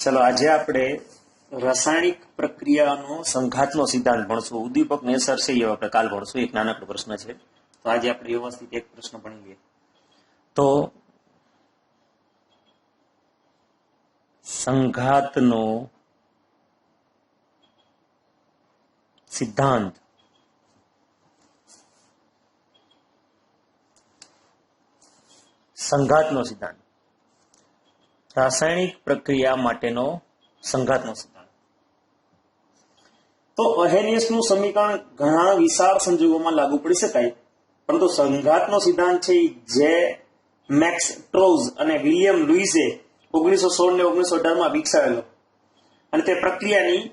चलो आज આપણે રાસાયણિક પ્રક્રિયાનો સંઘાતનો સિદ્ધાંત ભણશું. ઉદ્દીપક ને અસર છે એ આપણે કાલ ભણશું. એક નાનકડો પ્રશ્ન છે, તો આજે આપણે વ્યવસ્થિત એક પ્રશ્ન ભણી લઈએ. તો સંઘાતનો સિદ્ધાંત રાસાયણિક પ્રક્રિયા માટેનો સંઘાતનો સિદ્ધાંત. તો અહેનિયસનું સમીકરણ ઘણા વિશાળ સંજોગોમાં લાગુ પડી શકાય, પરંતુ સંઘાતનો સિદ્ધાંત છે જે મેક્સ ટ્રોઝ અને વિલિયમ લુઇસે 1916 ને 1918 વિકસાવેલો, અને તે પ્રક્રિયાની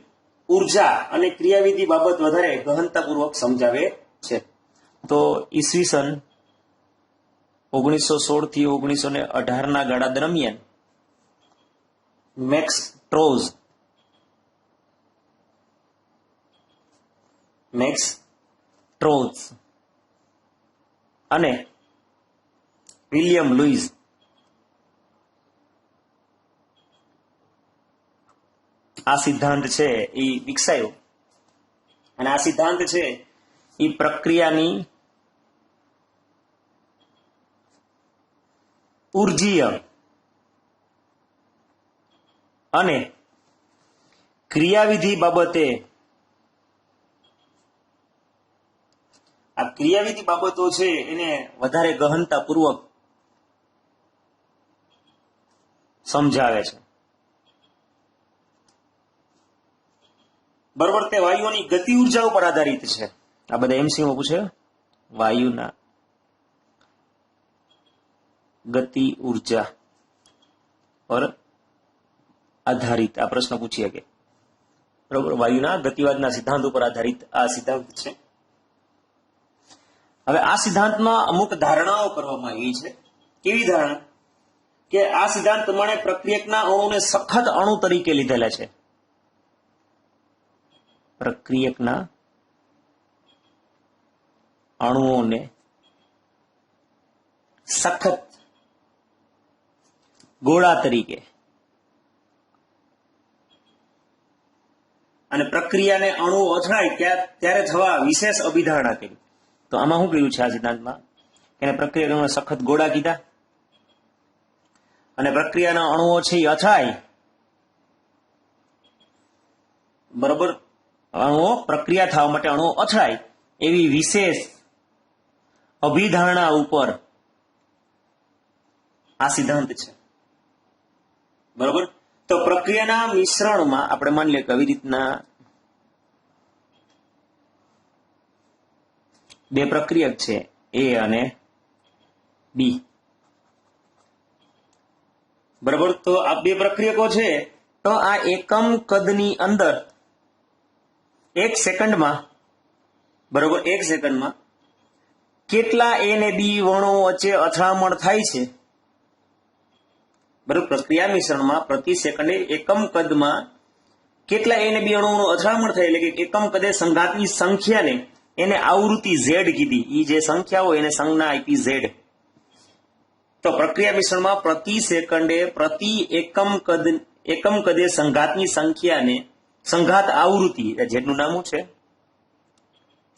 ઉર્જા અને ક્રિયાવિધિ બાબત વધારે ગહનતાપૂર્વક સમજાવે છે. તો ઈસવીસન 1916 થી 1918 ના ગાળા દરમિયાન મેક્સ ટ્રોઝ અને વિલિયમ લુઇસ આ સિદ્ધાંત છે એ વિકસાયો, અને આ સિદ્ધાંત છે એ પ્રક્રિયાની ઉર્જીય અને ક્રિયાવિધિ બાબતે આ ક્રિયાવિધિ બાબતો છે એને વધારે ગહનતાપૂર્વક સમજાવે છે. બરોબર. તે વાયુઓની ગતિ ઉર્જા ઉપર આધારિત છે. આ બધા એમસીમાં પૂછે, વાયુના ગતિ ઉર્જા પર આધારિત આ પ્રશ્ન પૂછી શકે. બરોબર. વાયુના ગતિવાદના સિદ્ધાંત ઉપર આધારિત આ સિદ્ધાંત છે. હવે આ સિદ્ધાંતમાં અમુક ધારણાઓ કરવામાં આવી છે. કેવી ધારણા? કે આ સિદ્ધાંત પ્રમાણે પ્રક્રિયકના અણુને સખત અણુ તરીકે લીધેલા છે. પ્રક્રિયકના અણુઓને સખત ગોળા તરીકે, અને પ્રક્રિયાને અણુ અથડાય ત્યારે થવા વિશેષ અભિધારણા કરી. તો આમાં શું કહ્યું છે આ સિદ્ધાંતમાં? એને પ્રક્રિયાને સખત ગોળા કીધા, અને પ્રક્રિયાના અણુઓ છે એ અથડાય, બરોબર, અણુઓ પ્રક્રિયા થવા માટે અણુઓ અથડાય એવી વિશેષ અભિધારણા ઉપર આ સિદ્ધાંત છે. બરોબર. તો પ્રક્રિયાના મિશ્રણમાં આપણે માની લઈએ કે આવી રીતના બે પ્રક્રિયક છે, એ અને બી. બરાબર. તો આ બે પ્રક્રિયકો છે, તો આ એકમ કદની અંદર 1 સેકન્ડમાં, બરોબર, 1 સેકન્ડમાં કેટલા એ અને બી વર્ણો વચ્ચે અથડામણ થાય છે. બરોબર. પ્રક્રિયા મિશ્રણમાં પ્રતિ સેકન્ડે એકમ કદમાં કેટલા એ અને બી અણુઓનું અથડામણ થાય, એટલે કે એકમ કદે સંઘાતની સંખ્યાને એને આવૃત્તિ ઝેડ કીધી. એ જે સંખ્યા હોય એને સંજ્ઞા આપી ઝેડ. તો પ્રક્રિયા મિશ્રણમાં પ્રતિ સેકન્ડે પ્રતિ એકમ કદે સંઘાતની સંખ્યાને સંઘાત આવૃત્તિ, જેટલું નામ છે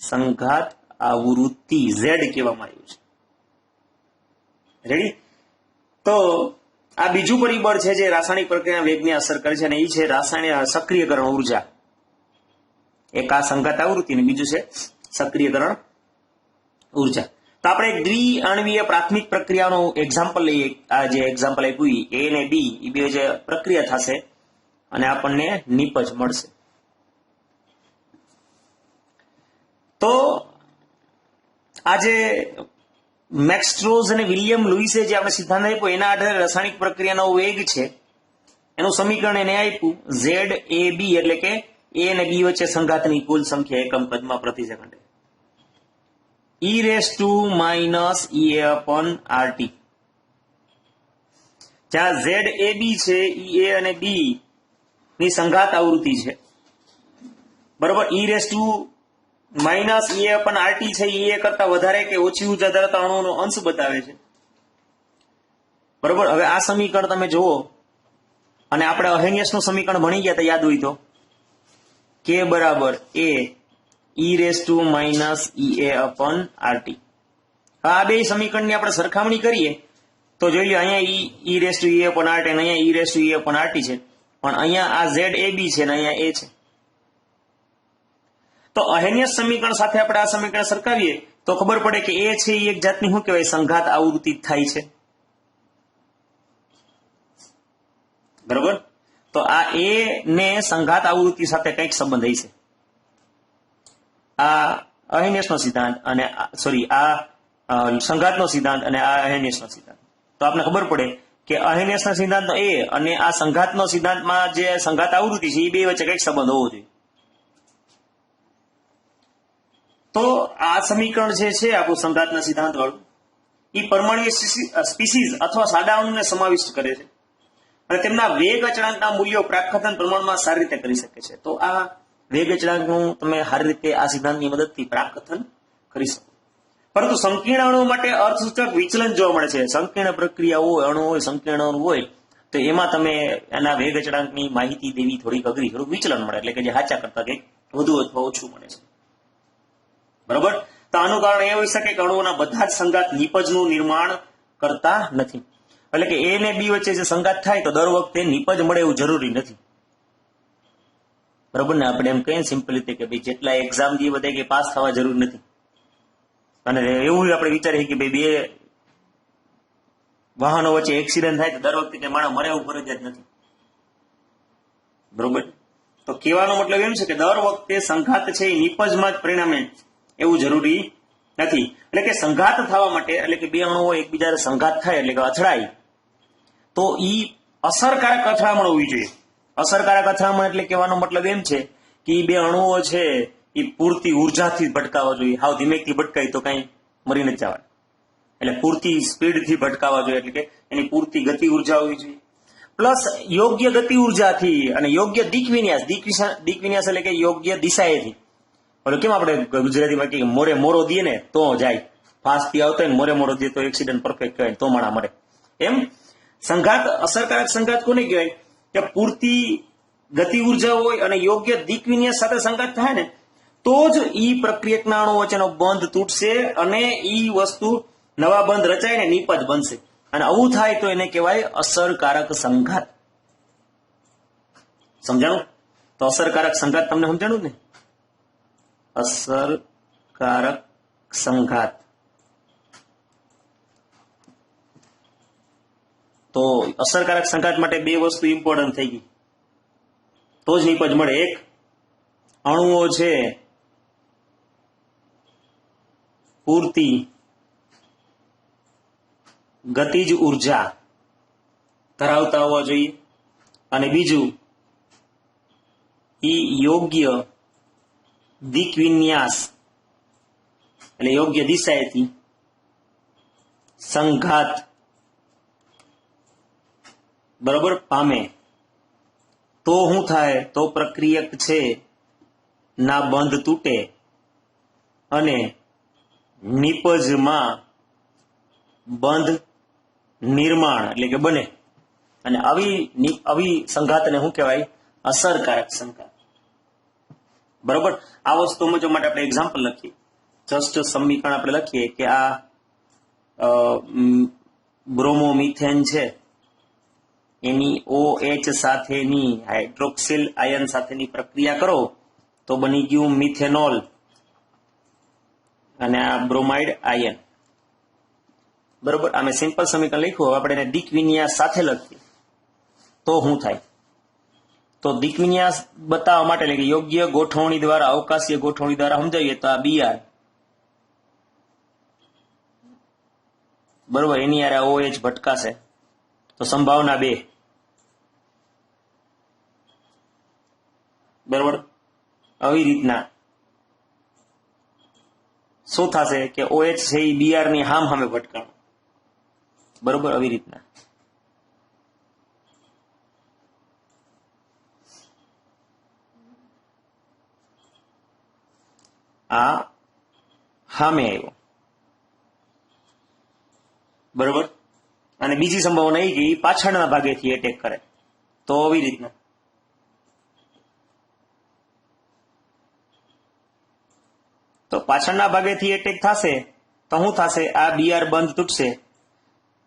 સંઘાત આવૃત્તિ ઝેડ કહેવામાં આવ્યું છે. રેડી. તો આ બીજું પરિબળ છે જે રાસાયણિક પ્રક્રિયાના વેગને અસર કરે છે, અને એ છે રાસાયણિક સક્રિયકરણ ઉર્જા. એક આ સંઘાત આવૃત્તિ અને બીજું છે સક્રિયકરણ ઉર્જા. તો આપણે દ્વિઆણવીય પ્રાથમિક પ્રક્રિયાનો એક્ઝામ્પલ લઈએ. આ જે એક્ઝામ્પલ આપ્યું એ અને બી એ બે જે પ્રક્રિયા થશે અને આપણને નિપજ મળશે. તો આજે મેક્સ ટ્રોઝ અને વિલિયમ લુઇસે જે આપણે સિદ્ધાંત આપ્યો એના આધારે રાસાયણિક પ્રક્રિયાનો વેગ છે એનું સમીકરણ એને આપ્યું ઝેડ એ બી, એટલે કે એ અને બી વચ્ચે સંઘાતની કુલ સંખ્યા એકમ કદમાં પ્રતિ સેકન્ડે e⁻ જ્યાં ઝેડ એ બી છે એ અને બી ની સંઘાત આવૃત્તિ છે. બરોબર. e⁻ છે એ કરતા વધારે કે ઓછી ઉર્જા ધરાવતા અણુઓનો અંશ બતાવે છે. બરોબર. હવે આ સમીકરણ તમે જુઓ અને આપણે અહેનિયસનું સમીકરણ ભણી ગયા તો યાદ હોય તો કે બરાબર A e raise to minus E A upon RT. આ બે સમીકરણની આપણે સરખામણી કરીએ તો જોઈ લો, અહીંયા ઈ રેસ ટુ ઈ અપોન આરટી અને અહીંયા ઈ રેસ ટુ ઈ અપોન આરટી છે, પણ અહીંયા આ ઝેડ એ બી છે ને અહીંયા એ છે. તો અહેનિયસ સમીકરણ સાથે આપણે આ સમીકરણ સરખાવીએ તો ખબર પડે કે એ છે એ એક જાતની શું કહેવાય, સંઘાત આવૃત્તિ થાય છે. બરોબર. તો આ એ ને સંઘાત આવૃત્તિ સાથે કંઈક સંબંધ હશે. આ અહેનિયસનો સિદ્ધાંત અને સોરી આ સંઘાતનો સિદ્ધાંત અને આ અહેનિયસનો સિદ્ધાંત. તો આપણે ખબર પડે કે અહેનિયસના સિદ્ધાંતનો એ અને આ સંઘાતનો સિદ્ધાંતમાં જે સંઘાત આવૃત્તિ છે એ બે વચ્ચે કંઈક સંબંધ હોવો જોઈએ. તો આ સમીકરણ જે છે આપણું સંઘાતના સિદ્ધાંત વાળું, એ પરમાણ્વીય સ્પીસીઝ અથવા સાદા અણુને સમાવિષ્ટ કરે છે અને તેમના વેગ અચળાંકના મૂલ્યો પ્રાકથન પ્રમાણમાં સારી રીતે કરી શકે છે. તો આ વેગ અચળાંકનું તમે સારી રીતે આ સિદ્ધાંતની મદદથી પ્રાકથન કરી શકો. પરંતુ સંકીર્ણ અણુઓ માટે અર્થસૂચક વિચલન જોવા મળે છે. સંકીર્ણ પ્રક્રિયા હોય, અણુ હોય, સંકીર્ણ અણુ હોય તો એમાં તમે એના વેગ અચળાંકની માહિતી દેવી થોડીક અઘરી, થોડુંક વિચલન મળે, એટલે કે જે સાચા કરતા કંઈક વધુ અથવા ઓછું મળે છે. બરોબર. તો આનું કારણ એ હોઈ શકે કે અણુઓના બધા જ સંઘાત નિપજનું નિર્માણ કરતા નથી. એટલે કે એ ને બી વચ્ચે જે સંઘાત થાય તો દર વખતે નિપજ મળે એવું જરૂરી નથી. બરોબર ને. આપણે એમ કહીએ સિમ્પલ રીતે કે ભાઈ જેટલા એક્ઝામ જે બધે કે પાસ થવા જરૂર નથી, અને એવું આપણે વિચારીએ કે ભાઈ બે વાહનો વચ્ચે એક્સિડન્ટ થાય તો દર વખતે કે માણસ મરે એવું ફરજિયાત નથી. બરોબર. તો કહેવાનો મતલબ એમ છે કે દર વખતે સંઘાત છે એ નિપજમાં જ પરિણામે એવું જરૂરી નથી. એટલે કે સંઘાત થવા માટે, એટલે કે બે અણુઓ એકબીજા સંઘાત થાય એટલે કે અથડાય તો ઈ અસરકારક અથડામણ હોવી જોઈએ. અસરકારક અથડામણ એટલે કહેવાનો મતલબ એમ છે કે બે અણુઓ છે એ પૂરતી ઉર્જાથી ભટકાવા જોઈએ. હાવ ધીમેકથી ભટકાય તો કઈ મરી નથી જવાય. એટલે પૂરતી સ્પીડથી ભટકાવા જોઈએ, એટલે કે એની પૂરતી ગતિ ઉર્જા હોવી જોઈએ. પ્લસ યોગ્ય ગતિ ઉર્જાથી અને યોગ્ય દિક વિન્યાસ એટલે કે યોગ્ય દિશાએથી. એટલે કેમ આપણે ગુજરાતીમાં કહીએ મોરે મોરો દઈએ ને તો જાય, ફાસ્ટ થી આવતો હોય મોરે મોરો દે તો એક્સિડન્ટ પરફેક્ટ કહેવાય, તો માણા મરે. એમ સંઘાત, અસરકારક સંઘાત કોને કહેવાય કે પૂરતી ગતિ ઉર્જા હોય અને યોગ્ય દિક વિન્યાસ સાથે સંઘાત થાય ને તો જ ઈ પ્રક્રિયકના અણુ વચ્ચેનો બંધ તૂટશે અને ઈ વસ્તુ નવા બંધ રચાય ને નિપજ બનશે. અને આવું થાય તો એને કહેવાય અસરકારક સંઘાત. સમજાણું? તો અસરકારક સંઘાત તમને સમજાણું ને? અસરકારક સંઘાત. તો અસરકારક સંઘાત માટે બે વસ્તુ ઇમ્પોર્ટન્ટ થઈ ગઈ તો જ નિપજ મળે. એક, અણુઓ છે પૂરતી ગતિજ ઉર્જા ધરાવતા હોવા જોઈએ, અને બીજું ઈ યોગ્ય દિક વિન્યાસ એટલે યોગ્ય દિશાએથી સંઘાત બરોબર પામે. તો શું થાય? તો પ્રક્રિયક છે ના બંધ તૂટે અને નિપજમાં બંધ નિર્માણ એટલે કે બને. અને આવી સંઘાતને શું કહેવાય? અસરકારક સંઘાત. બરોબર. આ વસ્તુ સમજવા માટે આપણે એક્ઝામ્પલ લખીએ. જસ્ટ સમીકરણ આપણે લખીએ કે આ બ્રોમોમિથેન છે એની OH સાથેની હાઇડ્રોક્સિલ આયન સાથેની પ્રક્રિયા કરો તો બની ગયું મિથેનોલ અને આ બ્રોમાઇડ આયન. બરોબર. અમે સિમ્પલ સમીકરણ લખ્યું. હવે આપણે એને દિક વિન્યાસ સાથે લખીએ તો શું થાય? તો દિક વિન્યાસ બતાવવા માટે એટલે કે યોગ્ય ગોઠવણી દ્વારા, અવકાશીય ગોઠવણી દ્વારા સમજાવીએ તો આ BR બરોબર એની યારે OH ભટકાશે તો સંભાવના 2. બરોબર. આવી રીતના શું થશે કે OH છે એ BR ની હામ સામે ભટકાણ. બરોબર. આવી રીતના આ સામે આવ્યો. બરોબર. અને બીજી સંભાવના એ કે પાછળના ભાગેથી એટેક કરે. તો આવી રીતના તો પાછળના ભાગેથી એટેક થશે તો શું થશે? આ બીઆર બંધ તૂટશે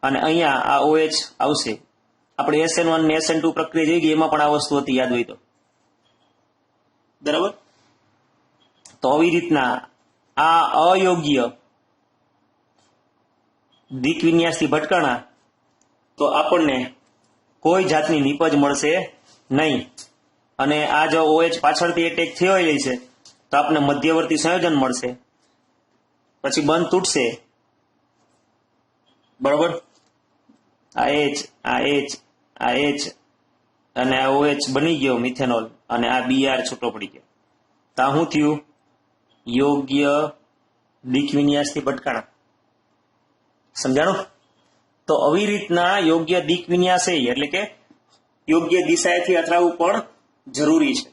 અને અહીંયા આ OH આવશે. આપણે SN1 ને SN2 પ્રક્રિયા જોઈ ગઈ, એમાં પણ આ વસ્તુ હતી, યાદ હોય તો. બરાબર. તો આવી રીતના આ અયોગ્ય દિક વિન્યાસથી ભટકાણા તો આપણને કોઈ જાતની નીપજ મળશે નહીં. અને આ જો OH પાછળથી એટેક થયો છે તો આપણને મધ્યવર્તી સંયોજન મળશે, પછી બંધ તૂટશે. બરોબર. આ H આ H આ H અને આ OH બની ગયો મિથેનોલ અને આ BR છૂટો પડી ગયો. તો આ શું થયું? યોગ્ય દિક વિન્યાસથી ભટકાણા. સમજાણું? તો આવી રીતના યોગ્ય દિક વિન્યાસ એટલે કે યોગ્ય દિશાએથી અથડાવવું પણ જરૂરી છે.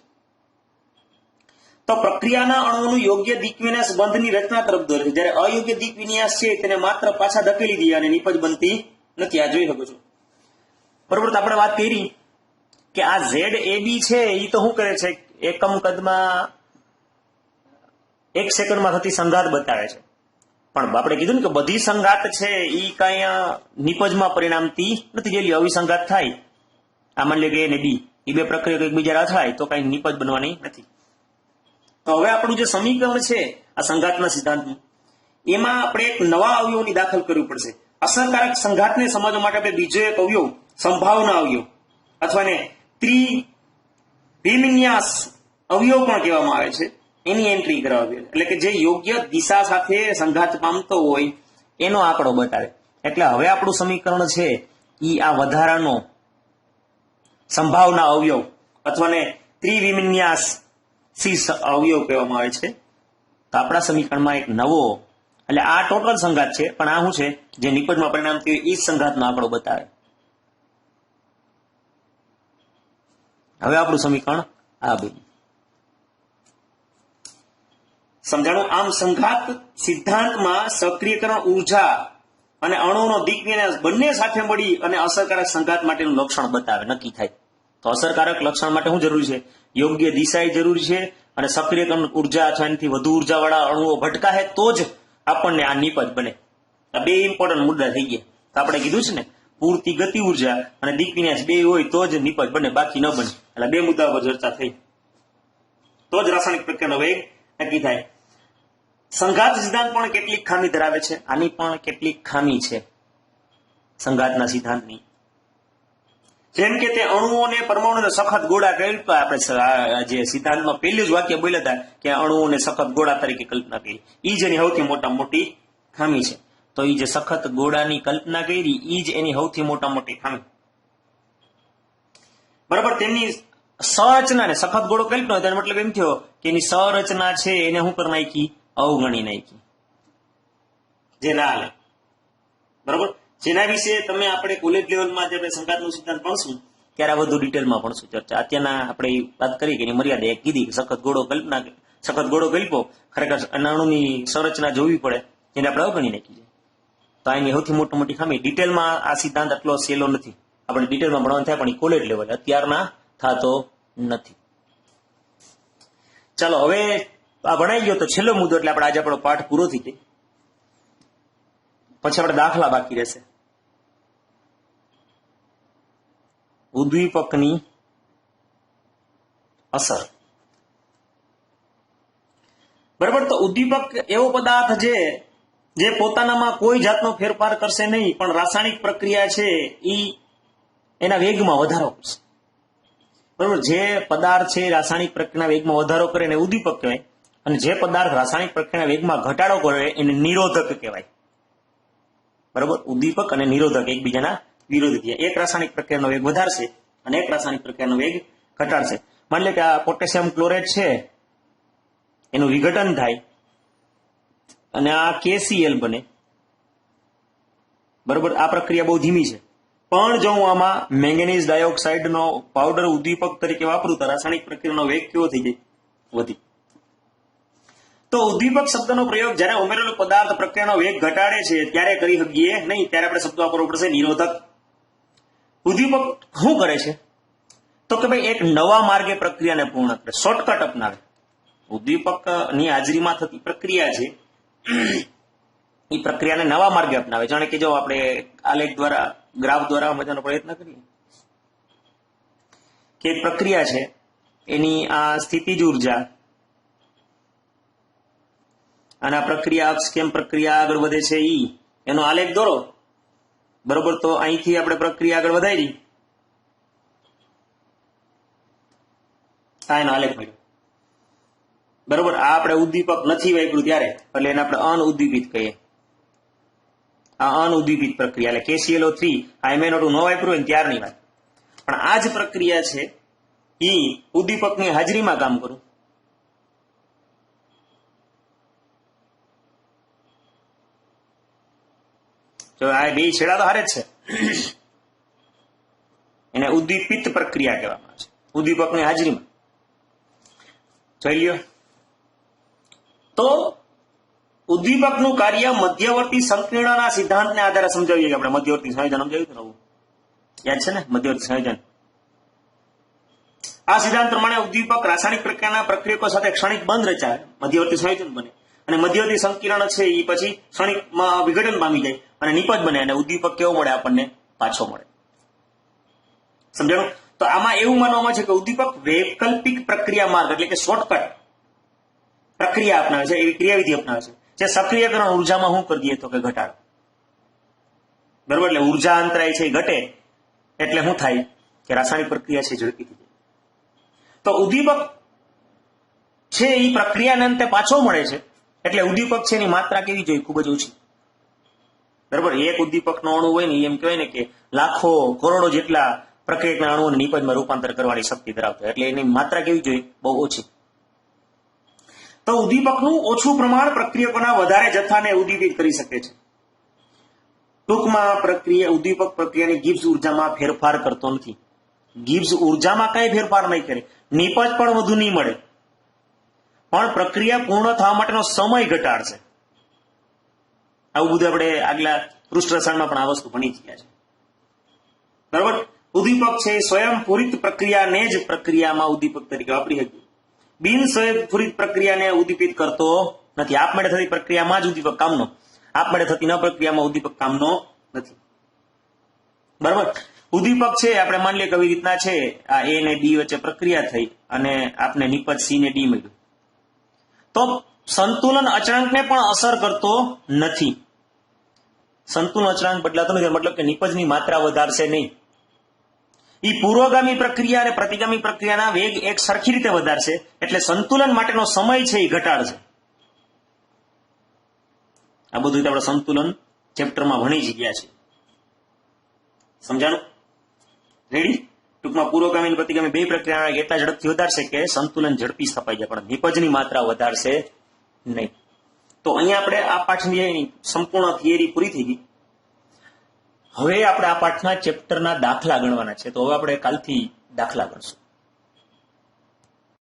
તો પ્રક્રિયાના અણુઓનું યોગ્ય દિક વિન્યાસ બંધની રચના તરફ દોરે છે, જ્યારે અયોગ્ય દિક વિન્યાસ છે તેને માત્ર પાછા ધકેલી દે અને નીપજ બનતી નથી. આ જોઈ શકો છો. બરોબર. તો આપણે વાત કરી કે આ ZAB છે એ તો શું કરે છે? એકમ કદમાં 1 સેકન્ડમાં થતી સંઘાત બતાવે છે. પણ આપણે કીધું ને કે બધી સંઘાત છે એ કઈ નિપજમાં પરિણામતી નથી. જેટલી અવિસંઘાત થાય, આ માની લે કે A અને B એ બે પ્રક્રિયા એકબીજા અથડાય તો કઈ નિપજ બનવાની નથી. તો હવે આપણું જે સમીકરણ છે આ સંઘાતના સિદ્ધાંતનું, એમાં આપણે એક નવા અવયવની દાખલ કરવી પડશે. અસરકારક સંઘાતને સમજવા માટે આપણે બીજો એક અવયવ, સંભાવના અવયવ અથવા ને ત્રિવિન્યાસ અવયવ પણ કહેવામાં આવે છે, એની એન્ટ્રી કરાવવી. એટલે કે જે યોગ્ય દિશા સાથે સંઘાત પામતો હોય એનો આંકડો બતાવે. એટલે હવે આપણું સમીકરણ છે ઈ આ વધારાનો સંભાવના અવયવ અથવા ને ત્રિવિન્યાસ અવયવ કહેવામાં આવે છે. તો આપણા સમીકરણમાં એક નવો, એટલે આ ટોટલ સંઘાત છે પણ આ શું છે? જે નિપજમાં પરિણામતી હોય એ જ સંઘાતનો આંકડો બતાવે. હવે આપણું સમીકરણ આ બન્યું. સમજાણું? આમ સંઘાત સિદ્ધાંતમાં સક્રિયકરણ ઉર્જા અને અણુનો દિક વિન્યાસ બંને સાથે મળી અને અસરકારક સંઘાત માટેનું લક્ષણ બતાવે, નક્કી થાય. તો અસરકારક લક્ષણ માટે શું જરૂરી છે? યોગ્ય દિશા જરૂરી છે અને સક્રિયકરણ ઉર્જા અથવા એનાથી વધુ ઉર્જાવાળા અણુઓ ભટકાહે તો જ આપણને આ નિપજ બને. આ બે ઇમ્પોર્ટન્ટ મુદ્દા થઈ ગયા. તો આપણે કીધું છે ને, પૂરતી ગતિ ઉર્જા અને દિક વિન્યાસ બે હોય તો જ નિપજ બને, બાકી ન બને. એટલે બે મુદ્દા પર ચર્ચા થઈ તો જ રાસાયણિક પ્રક્રિયાનો વેગ નક્કી થાય. સંઘાત સિદ્ધાંત પણ કેટલીક ખામી ધરાવે છે. આની પણ કેટલીક ખામી છે સંઘાતના સિદ્ધાંતની. જેમ કે તે અણુઓને પરમાણુને સખત ગોળા કલ્પના, આપણે જે સિદ્ધાંતમાં પહેલું જ વાક્ય બોલ્યા હતા કે અણુઓને સખત ગોળા તરીકે કલ્પના કરી, એ જ એની સૌથી મોટી ખામી છે. તો એ જે સખત ગોળાની કલ્પના કરી એ જ એની સૌથી મોટી ખામી. બરાબર. તેમની સંરચનાને સખત ગોળો કલ્પના હોય તેનો મતલબ એમ થયો કે એની સંરચના છે એને શું કરી નાખી? અવગણી નાખી, જે ના હાલે. બરાબર. જેના વિશે તમે આપણે કોલેજ લેવલમાં જે સંઘાતનો સિદ્ધાંત ભણશું ત્યારે વધુ ડિટેલમાં ભણશું ચર્ચા. અત્યારના આપણે વાત કરી કે એની મર્યાદા એક કીધી, સખત ગોળો કલ્પો, ખરેખર અણુની સંરચના જોવી પડે, એને આપણે અવગણી નાખી છે. તો એની સૌથી મોટી ખામી. ડિટેલમાં આ સિદ્ધાંત આટલો સહેલો નથી, આપણે ડિટેલમાં ભણવાનું થાય પણ કોલેજ લેવલ અત્યારના થતો નથી. ચાલો હવે આ ભણાઈ ગયો તો છેલ્લો મુદ્દો, એટલે આપણે આજે આપણો પાઠ પૂરો થઈ જાય. પછી આપણે દાખલા બાકી રહેશે. ઉદ્દીપકની અસર. બરાબર. તો ઉદ્દીપક એવો પદાર્થ છે જે પોતાનામાં કોઈ જાતનો ફેરફાર કરશે નહીં, પણ રાસાયણિક પ્રક્રિયા છે એના વેગમાં વધારો કરશે. બરાબર. જે પદાર્થ છે રાસાયણિક પ્રક્રિયાના વેગમાં વધારો કરે એને ઉદ્દીપક કહેવાય, અને જે પદાર્થ રાસાયણિક પ્રક્રિયાના વેગમાં ઘટાડો કરે એને નિરોધક કહેવાય. બરાબર. ઉદ્દીપક અને નિરોધક એકબીજાના વિરોધી. એક રાસાયણિક પ્રક્રિયાનો વેગ વધારશે અને એક રાસાયણિક પ્રક્રિયાનો વેગ ઘટાડશે. માની લે કે આ પોટેશિયમ ક્લોરેટ છે એનું વિઘટન થાય અને આ KCl બને. બરાબર. આ પ્રક્રિયા બહુ ધીમી છે, પણ જો હું આમાં મેંગેનીઝ ડાયોક્સાઇડનો પાવડર ઉદ્દીપક તરીકે વાપરું તો રાસાયણિક પ્રક્રિયાનો વેગ કેવો થઈ જાય? વધી. તો ઉદ્દીપક શબ્દનો પ્રયોગ જ્યારે ઉમેરેલો પદાર્થ પ્રક્રિયાનો વેગ ઘટાડે છે ત્યારે કરી શકીએ નહીં, ત્યારે આપણે શબ્દ વાપરવો પડશે નિરોધક. ઉદ્દીપક શું કરે છે? તો કે ભાઈ એક નવા માર્ગે પ્રક્રિયાને પૂર્ણ કરે, શોર્ટકટ અપનાવે. ઉદ્દીપક ની હાજરીમાં થતી પ્રક્રિયા છે એ પ્રક્રિયાને નવા માર્ગે અપનાવે. જાણે કે જો આપણે આલેખ દ્વારા, ગ્રાફ દ્વારા સમજવાનો પ્રયત્ન કરીએ કે એક પ્રક્રિયા છે, એની આ સ્થિતિજ ઉર્જા અને આ પ્રક્રિયા અક્ષ કેમ પ્રક્રિયા આગળ વધે છે એનો આલેખ દોરો. બરોબર, તો અહીંથી આપણે પ્રક્રિયા આગળ વધારી, આ એનો આલેખ મળ્યો. બરોબર, આ આપણે ઉદ્દીપક નથી વાપર્યું ત્યારે, એટલે એને આપણે અનઉદ્દીપિત કહીએ. આ અનઉદ્દીપિત પ્રક્રિયા એટલે KClO3 આ MnO2 ન વાપર્યું હોય ત્યારની વાત. પણ આ જ પ્રક્રિયા છે એ ઉદ્દીપકની હાજરીમાં કામ કરું. જો આ બે છેડા તો હારે જ છે, એને ઉદ્દીપિત પ્રક્રિયા કહેવામાં આવે છે, ઉદ્દીપકની હાજરીમાં. જોઈ લ્યો, તો ઉદ્દીપકનું કાર્ય મધ્યવર્તી સંકીર્ણના સિદ્ધાંતને આધારે સમજાવીએ કે આપણે મધ્યવર્તી સંયોજન સમજાવ્યું હતું નવું, યાદ છે ને મધ્યવર્તી સંયોજન. આ સિદ્ધાંત પ્રમાણે ઉદ્દીપક રાસાયણિક પ્રક્રિયાના પ્રક્રિયકો સાથે ક્ષણિક બંધ રચાય, મધ્યવર્તી સંયોજન બને, અને મધ્યવર્તી સંકીર્ણ છે એ પછી ક્ષણિકમાં વિઘટન પામી જાય અને નિપજ બને, અને ઉદ્દીપક કેવો મળે આપણને? પાછો મળે. સમજાણું? તો આમાં એવું માનવામાં છે કે ઉદ્દીપક વૈકલ્પિક પ્રક્રિયા માર્ગ એટલે કે શોર્ટકટ પ્રક્રિયા અપનાવે છે, એવી ક્રિયાવિધિ અપનાવે છે જે સક્રિયકરણ ઉર્જામાં શું કરી દઈએ તો કે ઘટાડો. બરોબર, એટલે ઉર્જા અંતરાય છે એ ઘટે એટલે શું થાય કે રાસાયણિક પ્રક્રિયા છે ઝડપી થઈ જાય. તો ઉદ્દીપક છે એ પ્રક્રિયાને અંતે પાછો મળે છે, એટલે ઉદ્દીપક છે એની માત્રા કેવી જોઈએ? ખૂબ જ ઓછી. બરોબર, એક ઉદ્દીપકનો અણુ હોય ને એમ કહેવાય ને કે લાખો કરોડો જેટલા પ્રક્રિયકના અણુઓને નિપજમાં રૂપાંતર કરવાની શક્તિ ધરાવતો, એટલે એની માત્રા કેવી જોઈએ? બહુ ઓછી. તો ઉદ્દીપકનું ઓછું પ્રમાણ પ્રક્રિયકોના વધારે જથ્થાને ઉદ્દીપિત કરી શકે છે. ટૂંકમાં ઉદ્દીપક પ્રક્રિયાની ગિબ્સ ઉર્જામાં ફેરફાર કરતો નથી. ગિબ્સ ઉર્જામાં કઈ ફેરફાર નહીં કરે, નિપજ પણ વધુ નહીં મળે, પણ પ્રક્રિયા પૂર્ણ થવા માટેનો સમય ઘટાડશે. આવું બધું આપણે આગલા પૃષ્ઠ રસાયણમાં પણ આ વસ્તુ ભણી ગયા છે. બરાબર, ઉદ્દીપક છે સ્વયંપૂરિત પ્રક્રિયાને જ પ્રક્રિયામાં ઉદ્દીપક તરીકે વાપરી શકીએ. બિન સ્વયંપૂરિત પ્રક્રિયાને ઉદ્દીપિત કરતો નથી. આપમેળે થતી પ્રક્રિયામાં જ ઉદ્દીપક કામનો, આપમેળે થતી ન પ્રક્રિયામાં ઉદ્દીપક કામનો નથી. બરાબર, ઉદ્દીપક છે આપણે માની લઈએ કેવી રીતના છે, આ A ને B વચ્ચે પ્રક્રિયા થઈ અને આપને નિપજ C ને D મળ્યું, તો સંતુલન અચળાંકને પણ અસર કરતો નથી. સંતુલન અચળાંક બદલાતો નથી, મતલબ કે નિપજની માત્રા વધારશે નહીં. એ પૂર્વગામી પ્રક્રિયા અને પ્રતિગામી પ્રક્રિયાના વેગ એક સરખી રીતે વધારશે, એટલે સંતુલન માટેનો સમય છે એ ઘટાડશે. આ બધું આપણે સંતુલન ચેપ્ટરમાં ભણી જ ગયા છે. સમજાણું? રેડી? ટૂંકમાં પૂર્વગામી અને પ્રતિગામી બે પ્રક્રિયા એટલા ઝડપથી વધારશે કે સંતુલન ઝડપી સ્થપાઈ જાય, પણ નિપજની માત્રા વધારશે નહીં. તો અહીંયા આપણે આ પાઠની સંપૂર્ણ થિયરી પૂરી થઈ ગઈ. હવે આપણે આ પાઠના ચેપ્ટરના દાખલા ગણવાના છે, તો હવે આપણે કાલથી દાખલા ગણશું.